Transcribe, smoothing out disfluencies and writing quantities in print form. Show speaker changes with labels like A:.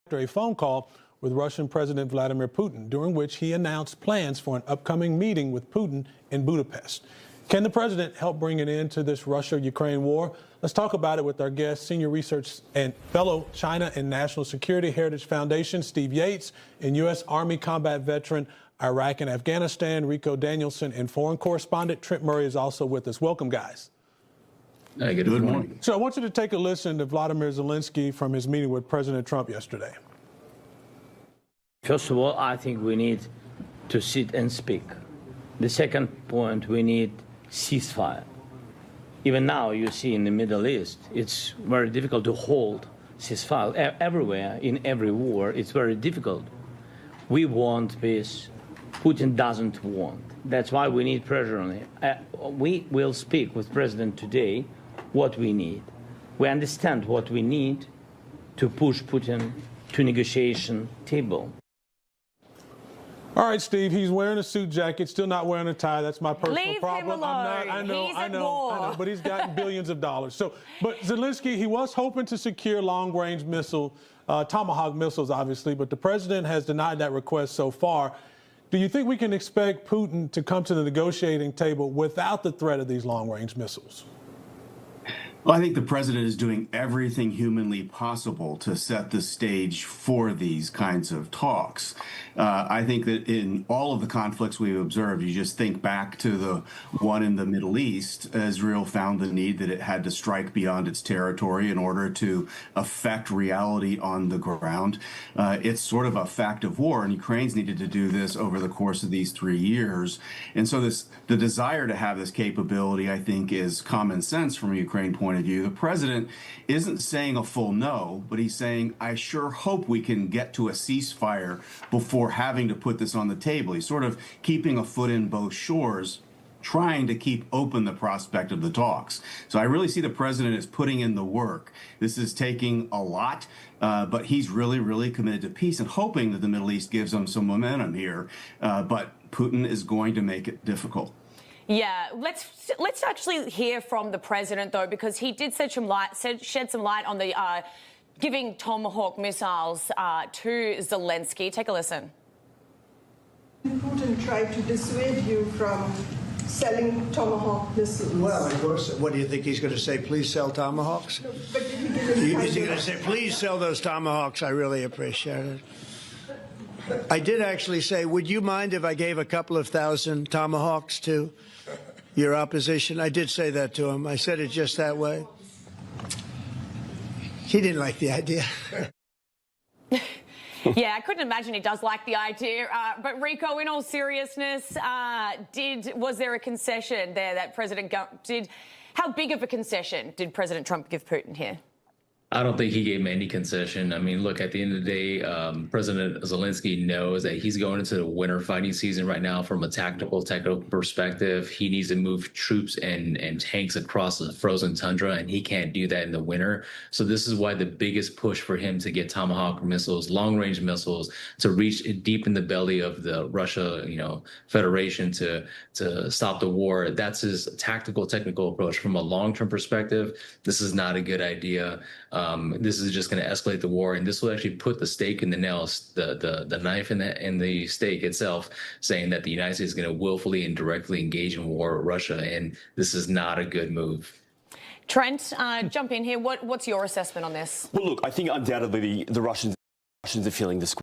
A: after a phone call with Russian President Vladimir Putin, during which he announced plans for an upcoming meeting with Putin in Budapest. Can the president help bring an end to this Russia-Ukraine war? Let's talk about it with our guest, senior research and fellow China and National Security Heritage Foundation, Steve Yates, and U.S. Army combat veteran, Iraq and Afghanistan, Ricoh Danielson, and foreign correspondent Trent Murray is also with us. Welcome, guys.
B: Hey, good morning.
A: So I want you to take a listen to Vladimir Zelenskyy from his meeting with President Trump yesterday.
C: First of all, I think we need to sit and speak. The second point, we need ceasefire. Even now, you see in the Middle East, it's very difficult to hold ceasefire. Everywhere, in every war, it's very difficult. We want peace. Putin doesn't want. That's why we need pressure on him. We will speak with President today what we need. We understand what we need to push Putin to negotiation table.
A: All right, Steve, he's wearing a suit jacket, still not wearing a tie. That's my personal
D: Leave
A: problem.
D: him alone.
A: I know,
D: War.
A: but he's gotten billions of dollars. But Zelenskyy, he was hoping to secure long-range missile, Tomahawk missiles, obviously, but the president has denied that request so far. Do you think we can expect Putin to come to the negotiating table without the threat of these long-range missiles?
B: Well, I think the president is doing everything humanly possible to set the stage for these kinds of talks. I think that in all of the conflicts we've observed, you just think back to the one in the Middle East, Israel found the need that it had to strike beyond its territory in order to affect reality on the ground. It's sort of a fact of war, and Ukraine's needed to do this over the course of these 3 years. And so the desire to have this capability, I think, is common sense from a Ukraine point of view. The president isn't saying a full no, but he's saying, I sure hope we can get to a ceasefire before having to put this on the table. He's sort of keeping a foot in both shores, trying to keep open the prospect of the talks. So I really see the president as putting in the work. This is taking a lot, but he's really, really committed to peace and hoping that the Middle East gives him some momentum here. But Putin is going to make it difficult.
D: Yeah, let's actually hear from the president, though, because he did shed some light on the giving Tomahawk missiles to Zelenskyy. Take a listen.
E: Putin tried to dissuade you from selling Tomahawk missiles.
F: Well, of course. What do you think he's going to say? Please sell Tomahawks?
E: No, but is
F: he going to say, please sell those Tomahawks? I really appreciate it. I did actually say, would you mind if I gave a couple of thousand Tomahawks to your opposition? I did say that to him. I said it just that way. He didn't like the idea.
D: Yeah, I couldn't imagine he does like the idea. But Ricoh, in all seriousness, was there a concession there that President did? How big of a concession did President Trump give Putin here?
G: I don't think he gave him any concession. I mean, look, at the end of the day, President Zelenskyy knows that he's going into the winter fighting season right now from a technical perspective. He needs to move troops and tanks across the frozen tundra, and he can't do that in the winter. So this is why the biggest push for him to get Tomahawk missiles, long-range missiles, to reach deep in the belly of the Russia, Federation to stop the war. That's his technical approach. From a long-term perspective, this is not a good idea. This is just going to escalate the war, and this will actually put the stake in the nails, the knife in the stake itself, saying that the United States is going to willfully and directly engage in war with Russia, and this is not a good move.
D: Trent, jump in here. What's your assessment on this?
H: Well, look, I think undoubtedly the Russians are feeling the squeeze.